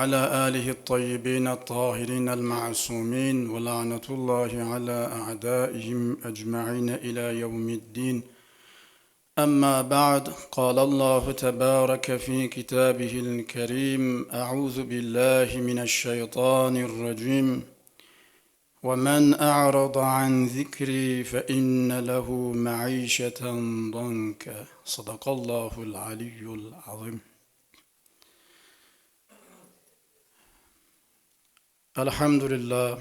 وعلى آله الطيبين الطاهرين المعصومين ولعنة الله على أعدائهم أجمعين إلى يوم الدين. أما بعد، قال الله تبارك في كتابه الكريم: أعوذ بالله من الشيطان الرجيم. ومن أعرض عن ذكري فإن له معيشة ضنكا. صدق الله العلي العظيم. Elhamdülillah,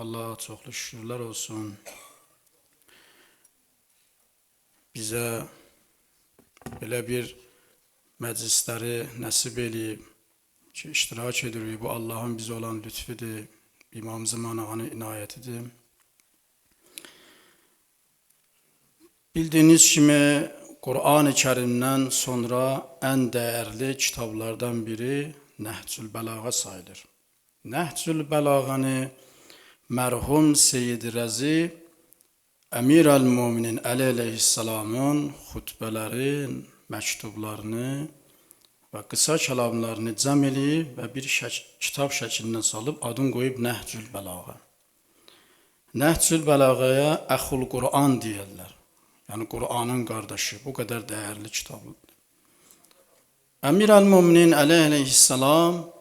Allah'a çoklu şükürler olsun. Bize böyle bir meclisleri nasip edip ki iştirak ediyor. Bu Allah'ın bize olan lütfudur. İmam Zamanı'nın inayetidir. Bildiğiniz gibi Kur'an-ı Kerim'den sonra en değerli kitaplardan biri Nehcül Belaga sayılır. Nehcül Belaga'nı merhum Seyyid Razi Emir el-Müminin Ali aleyhisselamın hutbelerin, mektuplarını ve kısa kelamlarını cəm eləyib və bir kitap şəklindən salıb adını qoyub Nehcül Belaga. Nehcül Belaga'ya Əxul Kur'an deyirlər. Yani Kur'an'ın kardeşi. Bu kadar değerli kitap. Emir el-Müminin Ali aleyhisselam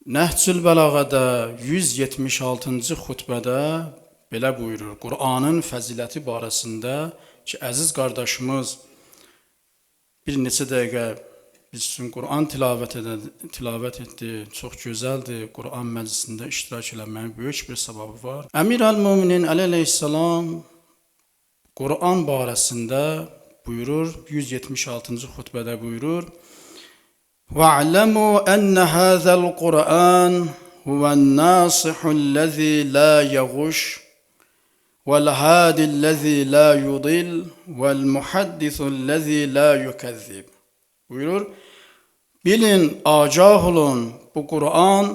Nehcül Belaga'da 176. xutbədə belə buyurur. Kur'an'ın fəziləti barəsində ki, əziz qardaşımız bir neçə dəqiqə biz üçün Kur'an tilavət etdi. Çox gözəldir. Kur'an məclisində iştirak eləməyin böyük bir səbəbi var. Emir el-Müminin Ali aleyhisselam Kur'an barəsində buyurur, 176. xutbədə buyurur: وَاعْلَمُوا أَنَّ هَذَا الْقُرْآنَ هُوَ النَّاصِحُ الَّذِي لَا يَغُشُّ وَالْهَادِ الَّذِي لَا يُضِلُّ وَالْمُحَدِّثُ الَّذِي لَا يُكَذِّبُ. Buyurur, bilin, agah olun, bu Kur'an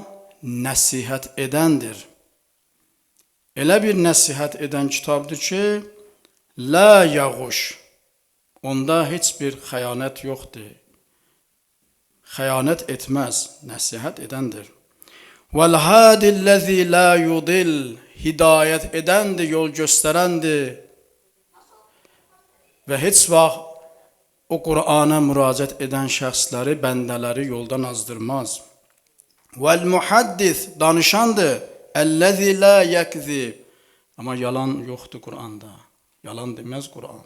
nəsihət edəndir. Elə bir nəsihət edən kitabdır ki, la yağuş, onda heç bir xəyanət yoxdur. Xəyanət etməz, nəsihət edəndir. Vəl-hadillezî la yudil, hidayət edəndir, yol göstərəndir. Və heç vaxt o Kur'an'a müraciət edən şəxsləri, bəndələri yoldan azdırmaz. Vəl-muhaddis, danışandır. Ellezî la yekzib, amma yalan yoxdur Kur'an'da. Yalan deməz Kur'an.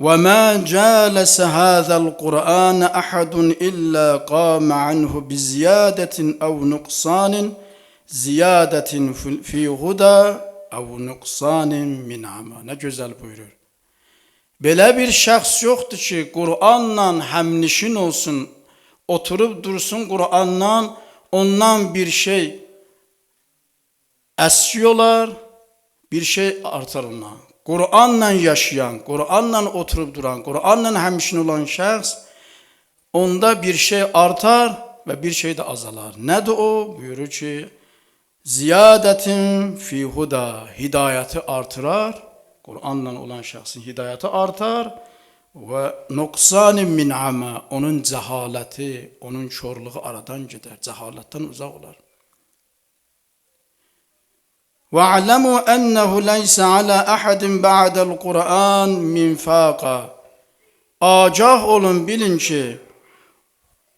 وَمَا جَالَسَ هَذَا الْقُرْآنَ أَحَدٌ إِلَّا قَامَ عَنْهُ بِزِيَادَةٍ أَوْ نُقْصَانٍ زِيَادَةٍ فِي هُدَى أَوْ نُقْصَانٍ مِنْ عَمَى. Ne güzel buyurur. Belə bir şəxs yoxdur ki, Kur'anla həmnişin olsun, oturup dursun Kur'anla, ondan bir şey esiyorlar, bir şey artar ona. Kur'anla yaşayan, Kur'anla oturup duran, Kur'anla həmşin olan şəxs, onda bir şey artar ve bir şey de azalar. Nedir o? Buyurur ki, ziyadetin fi huda, hidayeti artırar, Kur'anla olan şəxsin hidayeti artar ve noksanin min ama, onun cehaleti, onun körlüğü aradan gider, cehaletten uzak olar. وَاعْلَمُوا أَنَّهُ لَيْسَ عَلَى أَحَدٍ بَعْدَ الْقُرْآنِ مِنْفَاقًا. Agah olun, bilin ki,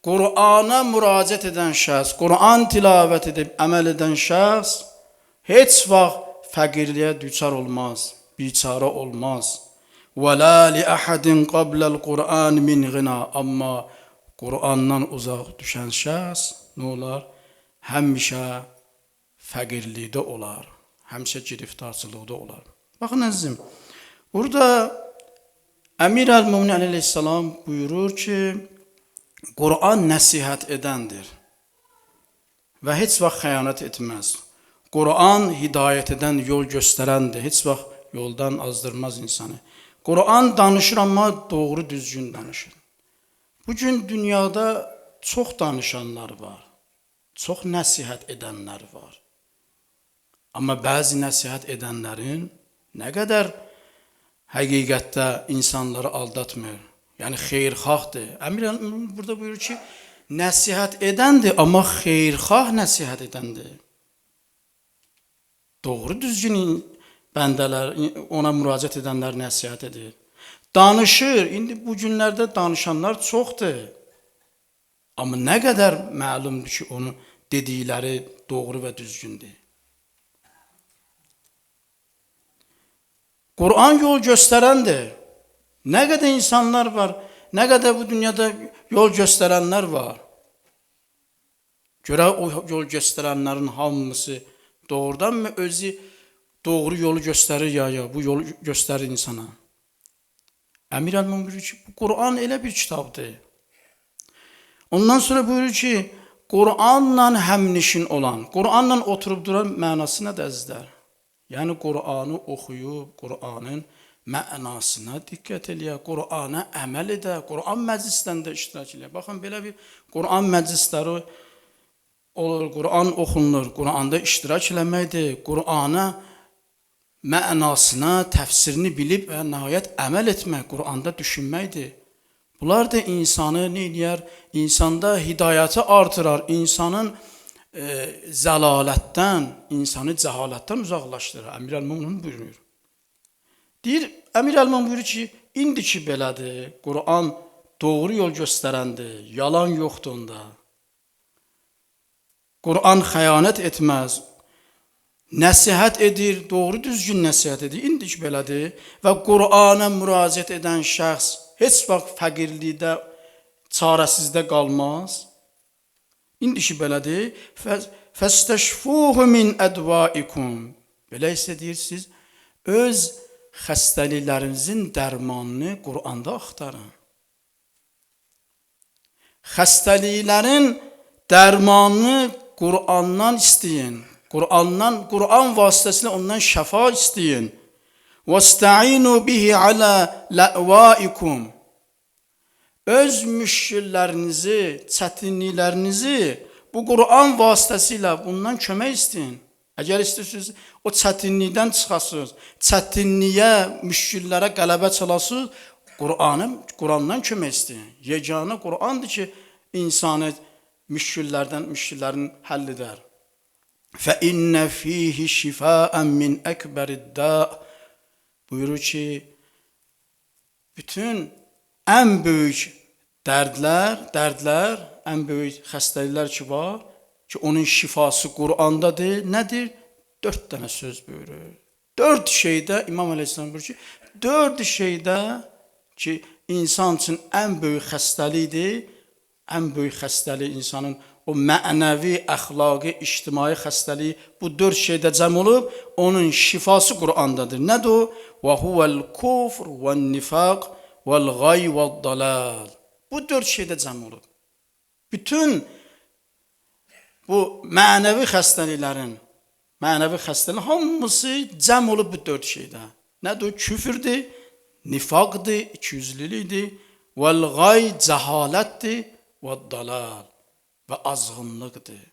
Kur'an'a müraciət edən şəxs, Kur'an tilavət edib əməl edən şəxs heç vaxt fəqirliyə düçar olmaz, biçara olmaz. وَلَا لِأَحَدٍ قَبْلَ الْقُرْآنِ مِنْ غِنَى. Amma Kur'an'dan uzaq düşən şəxs nə olar? Həmişə fəqirlikdə olar, həmişə giriftarçılıqda olar. Baxın əzizim, burada Emir el-Müminin aleyhisselam buyurur ki, Kur'an nəsihət edəndir və heç vaxt xəyanət etməz. Kur'an hidayət edən, yol göstərəndir, heç vaxt yoldan azdırmaz insanı. Kur'an danışır, amma doğru düzgün danışır. Bugün dünyada çox danışanlar var, çox nəsihət edənlər var. Amma bəzi nəsihət edənlərin nə qədər həqiqətdə insanları aldatmır, Yəni xeyirxahdır. Əmir el-möminin burada buyurur ki, nəsihət edəndir, amma xeyirxah nəsihət edəndir. Doğru düzgün bəndələr, ona müraciət edənlər nəsihət edir. Danışır, indi bu günlərdə danışanlar çoxdur. Amma nə qədər məlumdur ki, onun dedikləri doğru və düzgündür. Quran yol göstərəndir. Nə qədər insanlar var, nə qədər bu dünyada yol göstərənlər var. Görə o yol göstərənlərin hamısı doğrudanmı özü doğru yolu göstərir ya bu yolu göstərir insana. Əmir el-mömin buyurur ki, bu Quran elə bir kitabdır. Ondan sonra buyurur ki, Quranla həmnişin olan, Quranla oturub duran mənası nədir əzizlər? Yəni Quranı oxuyub, Quranın mənasına diqqət eləyək, Qurana əməl edək, Quran məclislərində iştirak eləyək. Baxın, belə bir Quran məclisləri olur, Quran oxunur, Quranda iştirak eləməkdir, Qurana mənasına, təfsirini bilib və nəhayət əməl etmək, Quranda düşünməkdir. Bunlar da insanı nə edir? İnsanda hidayəti artırar, insanın zəlalətdən, insanı cəhalətdən uzaqlaşdırır. Əmir el-mömin buyurur. Deyir, Əmir el-mömin buyurur ki, indiki belədir, Quran doğru yol göstərəndir, yalan yoxdur onda. Quran xəyanət etməz, nəsihət edir, doğru düzgün nəsihət edir, indiki belədir və Qurana müraciət edən şəxs heç vaxt fəqirlikdə, çarəsizdə qalmaz. İndiki belədir, fəstəşfuhu min ədvaikum. Belə isə deyirsiniz, öz xəstəliklərinizin dərmanını Quranda axtarın. Xəstəliklərin dərmanını Qurandan istəyin. Quran vasitəsilə ondan şəfa istəyin. وَاسْتَعِينُوا بِهِ عَلَى لَأْوَائِكُمْ. Öz müşkillərinizi, çətinliklərinizi bu Quran vasitəsilə bundan kömək istəyin. Əgər istəyirsiniz, o çətinlikdən çıxasınız, çətinliyə, müşkillərə qələbə çalasınız, Qurandan kömək istəyin. Yeganə Qurandır ki, insanı müşkillərin həll edər. فَإِنَّ فِيهِ شِفَاءً مِنْ أَكْبَرِ الدَّاءِ. Buyurur ki, bütün ən böyük dərdlər, ən böyük xəstəliklər ki var, ki onun şifası Qurandadır. Nədir? 4 dənə söz buyurur. 4 şeydə, İmam Əleyhisselam buyurur ki, 4 şeydə ki, insan üçün ən böyük xəstəlikdir, ən böyük xəstəlik insanın o mənəvi, əxlaqi, ictimai xəstəliyi bu 4 şeydə cəm olub, onun şifası Qurandadır. Nədir o? وَهُوَ الْكُفْرُ وَالنِّفَاقُ وَالْغَيْ وَالضَّلَالِ. Bu 4 şeydə cəm olub. Bütün bu mənəvi xəstəliklərin hamısı cəm olub bu 4 şeydə. Nədir o? Küfürdür, nifaqdır, ikiyüzlülükdür, vəl-gay, cəhalətdir, vəd-dalal və azğınlıqdır.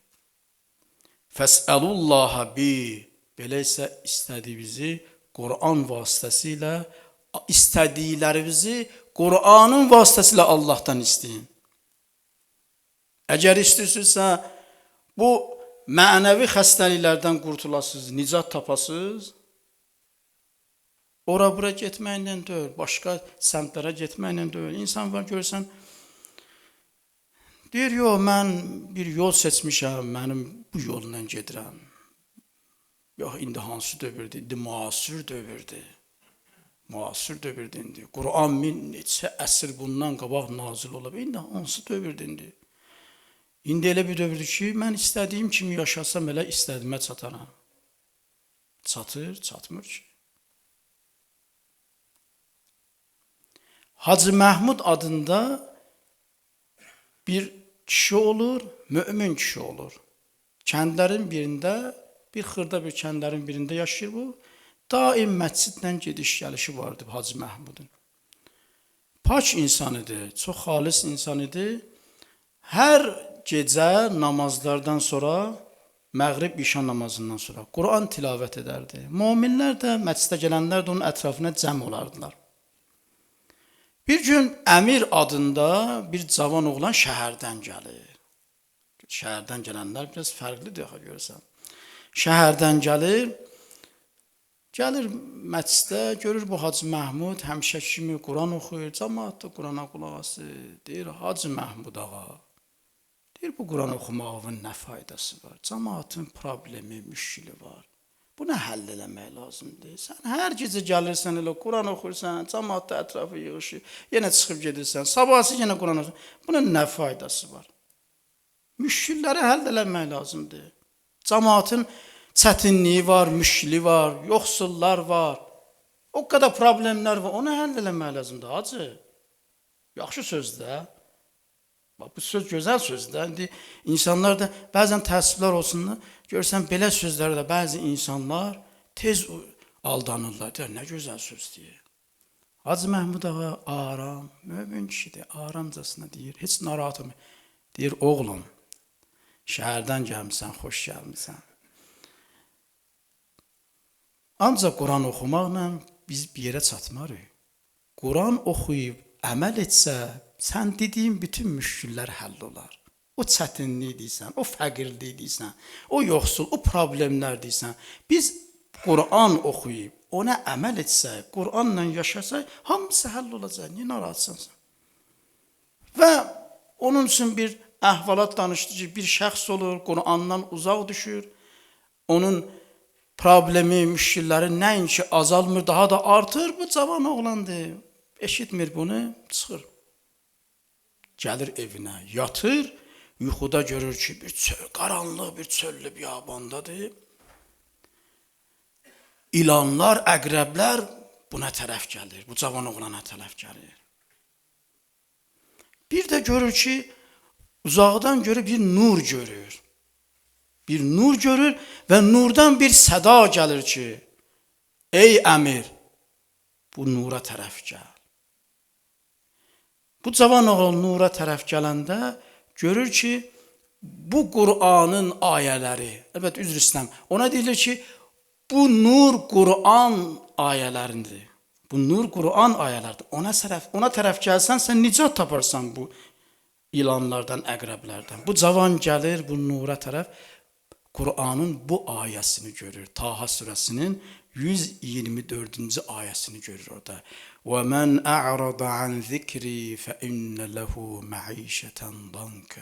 Fəsəlullaha bi. Belə isə istədiyimizi Quran vasitəsilə, istədiklərimizi Quranın vasitəsilə Allahdan istəyin. Əgər istəyirsinizsə, bu mənəvi xəstəliklərdən qurtulasınız, nicat tapasınız, ora-bura getməklə deyil, başqa səmtlərə getməklə deyil. İnsan var, görürsən, deyir, yox, mən bir yol seçmişəm, mənim bu yolla gedirəm. Yox, indi hansı dövrdür? İndi müasir dövrdür. Müasir dövrdür indi. Quran neçə əsr bundan qabaq nazil olub. İndi hansı dövrdür indi? İndi elə bir dövrdür ki, mən istədiyim kimi yaşasam elə istədimə çataram. Çatır, çatmır ki. Hacı Məhmud adında bir kişi olur, mümin kişi olur. Kəndlərin birində, bir xırda bir kəndlərin birində yaşayır bu. Daim məscidlə gediş-gəlişi vardı Hacı Məhmudun. Pak insan idi, çox xalis insan idi. Hər gecə namazlardan sonra, məğrib işa namazından sonra Quran tilavət edərdi. Möminlər də, məscidə gələnlər də onun ətrafına cəm olardılar. Bir gün Əmir adında bir cavan oğlan şəhərdən gəlir. Şəhərdən gələnlər biraz fərqlidir axı görürsən. Şəhərdən gəlir məclisdə görür bu Hacı Məhmud həmişə kimi Quran oxuyur, cəmaət də Qurana qulaq asır. Deyir Hacı Məhmud ağa, deyir bu Quran oxumağın nə faydası var? Cəmaətin problemi, müşkili var. Buna həll eləmək lazımdır. Sən hər gecə gəlirsən elə Quran oxursan, cəmaət də ətrafı yığışır, yenə çıxıb gedirsən, sabahsı yenə Quran oxursan. Bunun nə faydası var? Müşkilləri həll eləmək lazımdır. Cəmaətin çətinliyi var, müşkili var, yoxsullar var. O qədər problemlər var, onu həll eləmək lazımdır hacı. Yaxşı sözdür. Bax bu söz gözəl sözdür. İndi insanlar da bəzən təəssüflər olsun, görsən belə sözlərdə bəzi insanlar tez aldanırlar. Deyir, nə gözəl söz deyir. Hacı Məhmud ağa aram, mömin kişidir, aramcasına deyir, heç narahat olma. Deyir, oğlum, şəhərdən gəlmisən, xoş gəlmisən. Ancaq Quran oxumaqla biz bir yerə çatmarıq. Quran oxuyub əməl etsə, sən dediyin bütün müşkillər həll olar. O çətinlik deyirsən, o fəqirlik deyirsən, o yoxsul, o problemlər deyirsən. Biz Quran oxuyub, ona əməl etsək, Quranla yaşasaq, hamısı həll olacaq. Niyə narahatsan sən? Və onun üçün bir əhvalat danışdı ki, bir şəxs olur, Qurandan uzaq düşür, onun problemi, müşkilləri nəinki azalmır, daha da artır. Bu cavan oğlandır. Eşitmir bunu, çıxır. Gəlir evinə, yatır, yuxuda görür ki, bir qaranlıq, bir çöllü biyabandadır. İlanlar, əqrəblər buna tərəf gəlir, bu cavan oğlana tərəf gəlir. Bir də görür ki, uzaqdan görür, bir nur görür. Bir nur görür və nurdan bir səda gəlir ki, ey əmir, bu nura tərəf gəl. Bu cavan oğlan nura tərəf gələndə görür ki, bu Qur'anın ayələri, əlbəttə üzr istəyirəm, ona deyilir ki, bu nur Qur'an ayələrindir. Bu nur Qur'an ayələridir. Ona tərəf gəlsən, sən nicat taparsan bu ilanlardan, əqrəblərdən. Bu cavan gəlir bu nura tərəf, Qur'anın bu ayəsini görür. Taha surəsinin 124-cü ayəsini görür orada. وَمَنْ أَعْرَضَ عَنْ ذِكْرِي فَإِنَّ لَهُ مَعِيشَةً ضَنْكَ.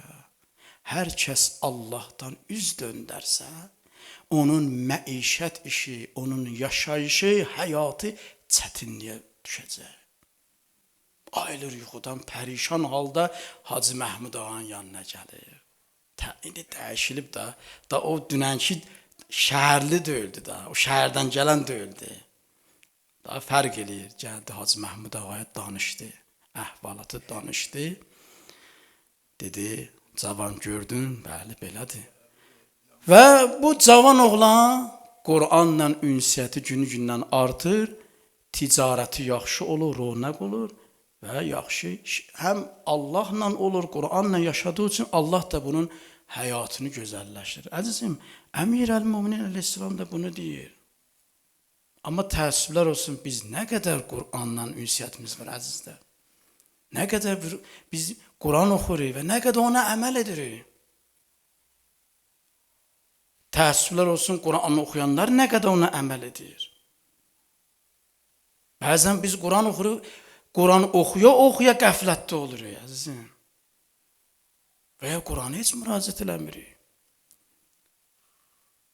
Hər kəs Allahdan üz döndərsə, onun məişət işi, onun yaşayışı, həyatı çətinliyə düşəcək. Ayılır yuxudan pərişan halda Hacı Məhmud ağanın yanına gəlir. İndi dəyişilib da o dünənki şəhərli deyildi da, o şəhərdən gələn deyildi. Daha fərq eləyir. Gəldi Hacı Məhmud ağaya danışdı, əhvalatı danışdı. Dedi, cavan gördün, bəli belədir. Və bu cavan oğlan Qur'anla ünsiyyəti günü-gündən artır, ticarəti yaxşı olur, ronaq olur və yaxşı həm Allahla olur, Qur'anla yaşadığı üçün Allah da bunun həyatını gözəlləşdirir. Əzizim, Əmir-əl-Müminin əleyhissalam da bunu deyir. Amma təəssüflər olsun, biz nə qədər Qur'anla ünsiyyətimiz var, əzizlər. Nə qədər biz Quran oxuruq və nə qədər ona əməl edirik. Təəssüflər olsun, Quran oxuyanlar nə qədər ona əməl edir. Bəzən biz Quran oxuruq, Quran oxuya qəflətdə oluruq, əzizim. Və ya Qurana heç müraciət eləmirik.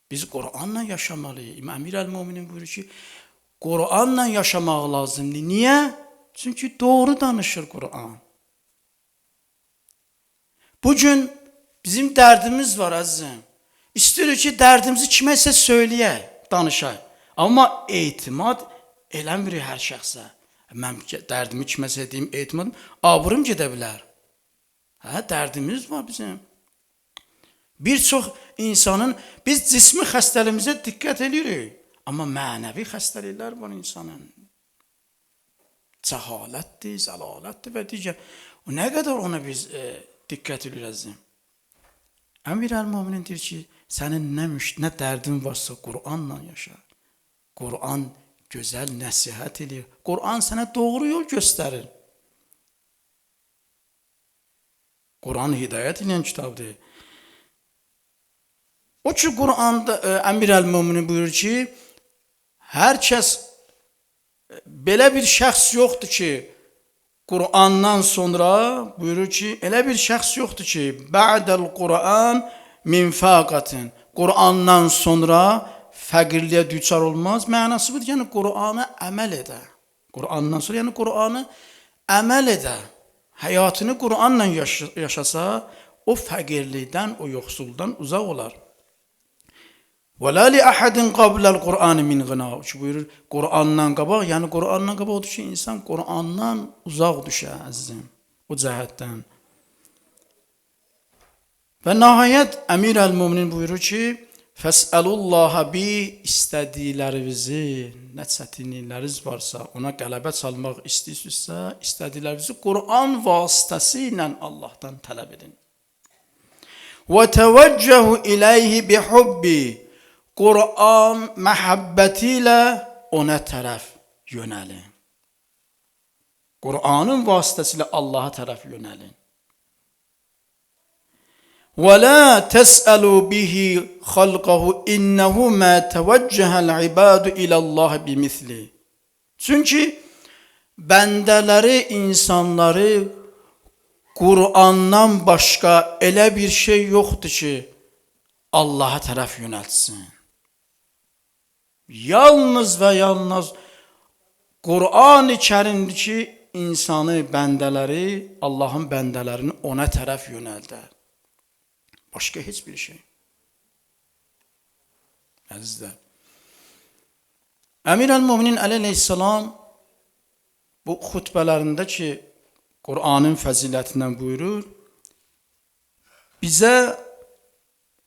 Biz Qur'anla yaşamalıyıq. Əmir-əl-Müminin buyurur ki, Qur'anla yaşamaq lazımdır. Niyə? Çünki doğru danışır Qur'an. Bugün bizim dərdimiz var əzizim. İstəyirik ki, dərdimizi kiməsə söyləyək, danışaq. Amma etimad eləmirik hər şəxsə. Mən dərdimi kiməsə deyim, etimadım, abırım gedə bilər. Dərdimiz var bizim. Bir çox insanın, biz cismi xəstəliyimizə diqqət edirik. Amma mənəvi xəstəliklər var insanın. Cəhalətdir, zəlalətdir və digər. Nə qədər ona biz diqqət edirik. Əmir-əl-Müminin deyir ki, sənin nə dərdin varsa Qur'anla yaşa. Qur'an gözəl nəsihət edir. Qur'an sənə doğru yol göstərir. Quran hidayət edən kitabdır. O ki Quranda Əmir əl-Möminin buyurur ki, hər kəs belə bir şəxs yoxdur ki, Qur'andan sonra buyurur ki, elə bir şəxs yoxdur ki, ba'dəl Qur'an min faqatin. Qur'andan sonra fəqirliyə düçar olmaz. Mənası budur, yəni Qur'ana əməl edə. Qur'andan sonra, yəni Qur'anı əməl edə. Həyatını Qur'anla yaşasa, o fəqirlikdən, o yoxsuldan uzaq olar. وَلَا لِأَحَدٍ قَبْلَ الْقُرْآنِ مِنْ غِنَا. Buyurur, Qur'andan qabaq, yəni Qur'andan qabaq odur ki, insan Qur'andan uzaq düşə, əzizim, o cəhətdən. Və nəhayət Əmir əl-Möminin buyurur ki, Fəsəlullaha bi, istədiklərinizi, nə çətinlikləriniz varsa, ona qələbə çalmaq istəyirsinizsə, istədiklərinizi Qur'an vasitəsilə Allahdan tələb edin. وَتَوَجَّهُ إِلَيْهِ بِحُبِّ. Qur'an məhəbbəti ilə ona tərəf yönəlin. Qur'anın vasitəsilə Allaha tərəf yönəlin. وَلَا تَسْأَلُوا بِهِ خَلْقَهُ إِنَّهُ مَا تَوَجَّهَ الْعِبَادُ إِلَى اللّٰهِ بِمِثْلِ. Çünki bəndələri, insanları Qur'andan başqa elə bir şey yoxdur ki, Allaha tərəf yönəltsin. Yalnız və yalnız Qur'an-ı Kərimdir ki, insanı, bəndələri, Allahın bəndələrini ona tərəf yönəldər. Başqa heç bir şey. Əzizlər. Əmir əl-Möminin əleyhissalam bu xutbələrində ki, Qur'anın fəzilətindən buyurur, bizə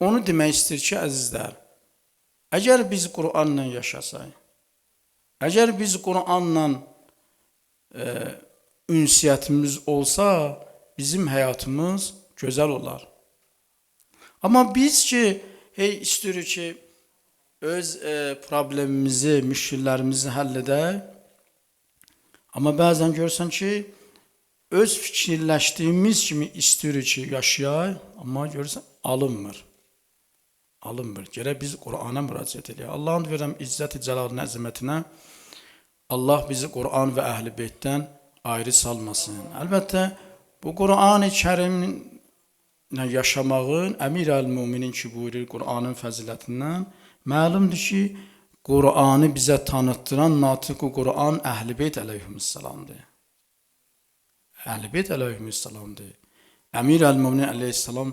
onu demək istəyir ki, əzizlər, əgər biz Qur'anla yaşasaq, əgər biz Qur'anla ünsiyyətimiz olsa, bizim həyatımız gözəl olar. Amma biz ki, istəyirik ki, öz problemimizi, müşkillərimizi həll edək, amma bəzən görsən ki, öz fikirləşdiyimiz kimi istəyirik ki, yaşayaq, amma görsən, alınmır. Alınmır. Gərək biz Qur'ana müraciət edək. Allahın verirəm izzət-i cəlalın əzəmətinə, Allah bizi Qur'an və əhl-i beytdən ayrı salmasın. Əlbəttə, bu Qur'an-ı Kərimlə yaşamağın, Əmir əl-Möminin ki, buyurur Qur'anın fəzilətindən, məlumdur ki, Qur'anı bizə tanıtdıran natiq-u Qur'an Əhl-i Beyt əleyhissalamdır. Əhl-i Beyt əleyhissalamdır. Əmir əl-Möminin əleyhissalam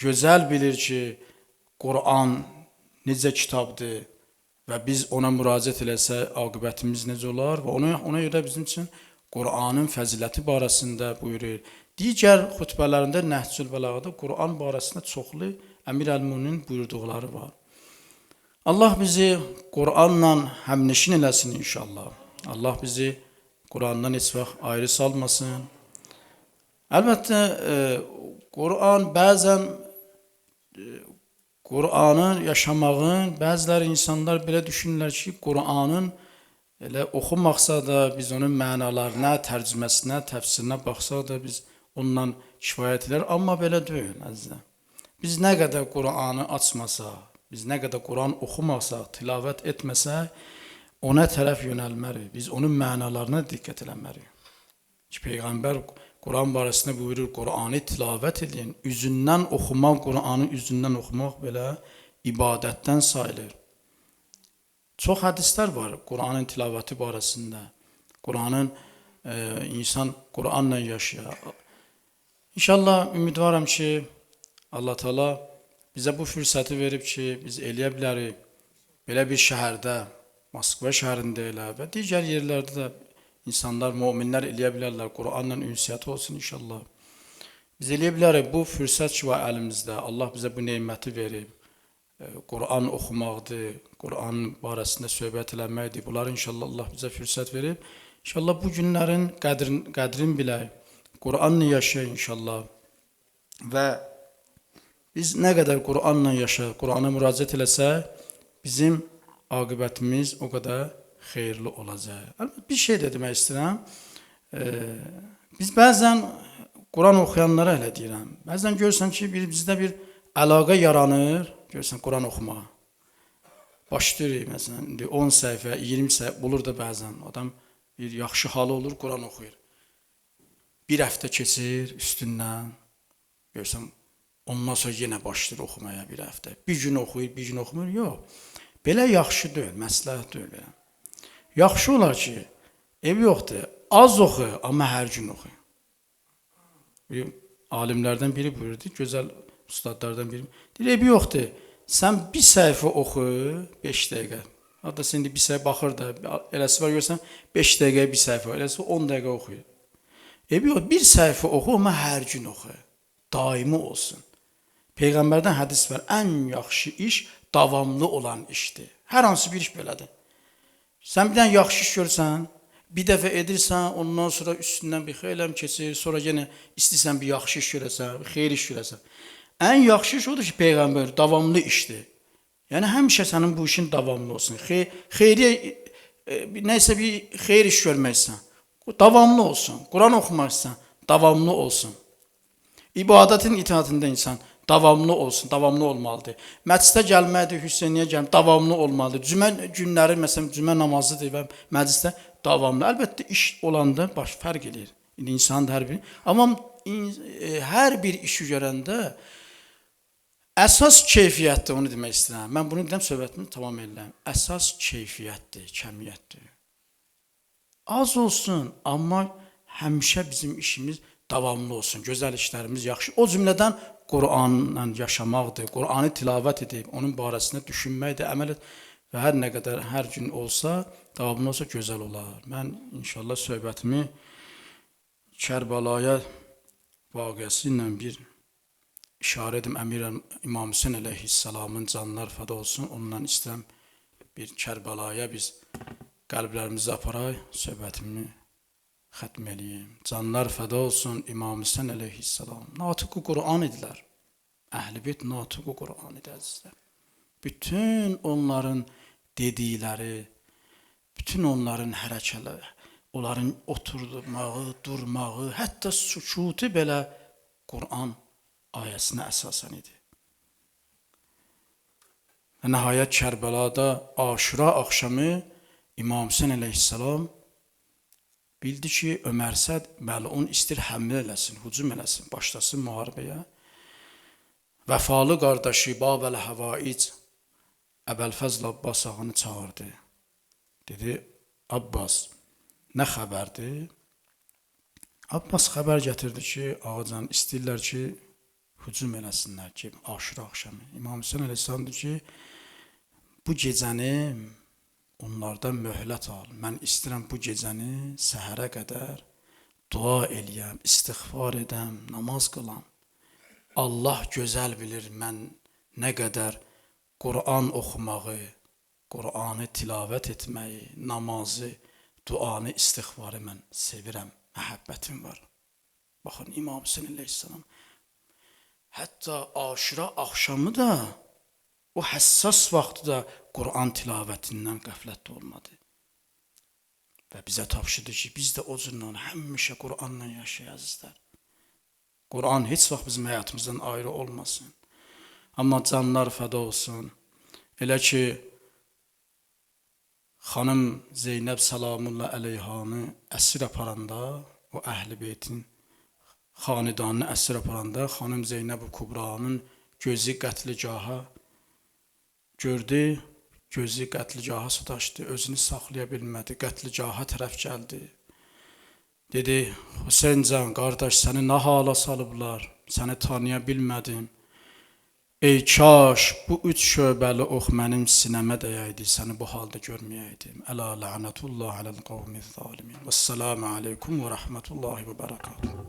gözəl bilir ki, Qur'an necə kitabdır və biz ona müraciət eləsək, aqibətimiz necə olar və ona görə bizim üçün Qur'anın fəziləti barəsində buyurur. Digər xutbələrində Nəhcül Bəlağada Qur'an barəsində çoxlu Əmir əl-Möminin buyurduqları var. Allah bizi Qur'anla həmnişin eləsin inşallah. Allah bizi Qur'andan heç vaxt ayrı salmasın. Əlbəttə, Qur'an bəzən Qur'anı yaşamağın, bəziləri insanlar belə düşünürlər ki, Qur'anın elə oxumaqsa da, biz onun mənalarına, tərcüməsinə, təfsirinə baxsaq da biz ondan kifayət edər, amma belə deyil, əzizlər. Biz nə qədər Qur'anı açmasaq, biz nə qədər Qur'an oxumaqsaq, tilavət etməsək, ona tərəf yönəlməliyik, biz onun mənalarına diqqət eləməliyik. Ki, Peyğəmbər Qur'an barəsində buyurur, Qur'anı tilavət edin, üzündən oxumaq, Qur'anı üzündən oxumaq belə ibadətdən sayılır. Çox hədislər var Qur'anın tilavəti barəsində. Qur'anın, insan Qur'anla yaşayır. İnşallah ümidvaram ki, Allah Teala bizə bu fürsəti verib ki, biz eləyə bilərik belə bir şəhərdə, Moskva şəhərində elə və digər yerlərdə də İnsanlar, müminlər eləyə bilərlər, Qur'anla ünsiyyəti olsun inşallah. Biz eləyə bilərik, bu fürsət ki var əlimizdə, Allah bizə bu neyməti verib, Qur'an oxumaqdır, Qur'an barəsində söhbət eləməkdir, bunlar inşallah Allah bizə fürsət verib. İnşallah bu günlərin qədrini bilək, Qur'anla yaşayaq inşallah və biz nə qədər Qur'anla yaşayaq, Qur'ana müraciət eləsək, bizim aqibətimiz o qədər xeyirli olacaq. Bir şey də demək istəyirəm. Biz bəzən Quran oxuyanlara elə deyirəm. Bəzən görürsən ki, bizdə bir əlaqə yaranır, görürsən Quran oxumağa. Başlayır məsələn, indi 10 səhifə, 20 səhifə bulur da bəzən. Adam bir yaxşı halı olur, Quran oxuyur. Bir həftə keçir üstündən, görürsən, ondan sonra yenə başlayır oxumaya bir həftə. Bir gün oxuyur, bir gün oxumur. Yox, belə yaxşı deyil, məsləhət deyil belə. Yaxşı olar ki, evi yoxdur, az oxu, amma hər gün oxu. Bir alimlərdən biri buyurdu, gözəl ustadlardan biri. Deyir, evi yoxdur, sən bir səhifə oxu, 5 dəqiqə. Hatta sən indi bir səhifə baxır da, eləsi var görsən, 5 dəqiqə bir səhifə, eləsi 10 dəqiqə oxuyur. Evi yox, bir səhifə oxu, amma hər gün oxu. Daimi olsun. Peyğəmbərdən hədis var, ən yaxşı iş davamlı olan işdir. Hər hansı bir iş belədir. Sən bir dənə yaxşı iş görsən, bir dəfə edirsən, ondan sonra üstündən bir xeyləm keçir, sonra yenə istəyirsən bir yaxşı iş görəsən, bir xeyir iş görəsən. Ən yaxşı iş odur ki, Peyğəmbər davamlı işdir. Yəni həmişə sənin bu işin davamlı olsun. Xeyriyə, nəysə bir xeyir iş görməksən, davamlı olsun. Quran oxumaksan, davamlı olsun. İbadətin itaatında insan davamlı olsun, davamlı olmalıdır. Məclisdə gəlməkdir, Hüseyniyə gəlmək, davamlı olmalıdır. Cümə günləri, məsələn, cümə namazıdır və məclisdə davamlı. Əlbəttə, iş olanda fərq edir. İnsanın hər biri. Amma hər bir işi görəndə əsas keyfiyyətdir, onu demək istəyirəm. Mən bunu deyəm, söhbətimi tamam edirəm. Əsas keyfiyyətdir, kəmiyyətdir. Az olsun, amma həmişə bizim işimiz davamlı olsun, gözəl işlərimiz yaxşı. O cümlədən Quranla yaşamaqdır, Quranı tilavət edib, onun barəsində düşünməkdir, əməl et və hər nə qədər hər gün olsa, davamlı olsa gözəl olar. Mən inşallah söhbətimi Kərbalaya vaqiəsi ilə bir işarə edim. Əmir İmam Hüseyn əleyhissalamın canlar fəda olsun. Onunla istəyirəm bir Kərbalaya biz qəlblərimizi aparaq, söhbətimi xətm eləyim. Canlar fəda olsun İmam Hüseyn əleyhissalam. Natiq-u Quran idilər. Əhl-i Beyt natiq-u Quran idi əzizlər. Bütün onların dedikləri, bütün onların hərəkələri, onların oturmağı, durmağı, hətta sükutu belə Quran ayəsinə əsasən idi. Və nəhayət Kərbəlada Aşura axşamı İmam Hüseyn əleyhissalam bildi ki, Ömər Səd məlun istir həmlə eləsin, hücum eləsin, başlasın müharibəyə. Vəfalı qardaşı Babəl Həvaic Əbəlfəzl Abbas ağanı çağırdı. Dedi, Abbas, nə xəbərdir? Abbas xəbər gətirdi ki, ağacan istəyirlər ki, hücum eləsinlər ki, Aşura axşamı. İmam Hüseyn əleyhissalam dedi ki, bu gecəni onlardan möhlət al. Mən istəyirəm bu gecəni səhərə qədər dua eləyəm, istiğfar edəm, namaz qılam. Allah gözəl bilir mən nə qədər Quran oxumağı, Quranı tilavət etməyi, namazı, duanı, istiğfarı mən sevirəm, məhəbbətim var. Baxın, İmam Hüseyn əleyhissalam hətta Aşura axşamı da o həssas vaxtda Quran tilavətindən qəflətdə olmadı. Və bizə tapşırdı ki, biz də o cürlə həmişə Quranla yaşayacağızlar. Quran heç vaxt bizim həyatımızdan ayrı olmasın. Amma canlar fəda olsun. Elə ki, xanım Zeynəb Salamullah əleyhanı əsir aparanda, o Əhl-i Beytin xanidanını əsir aparanda, xanım Zeynəb Kubranın gözü qətligaha gördü, gözü qətligaha sataşdı, özünü saxlaya bilmədi, qətligaha tərəf gəldi. Dedi, Hüseyncan, qardaş, səni nə hala salıblar, səni tanıya bilmədim. Ey kaş, bu 3 şöbəli ox mənim sinəmə dəyəydi, səni bu halda görməyəydim. Əla lənətullah aləl qavmiz zalimin. Vəssalamu aleykum və rəhmətullahi və bərəkatuhu.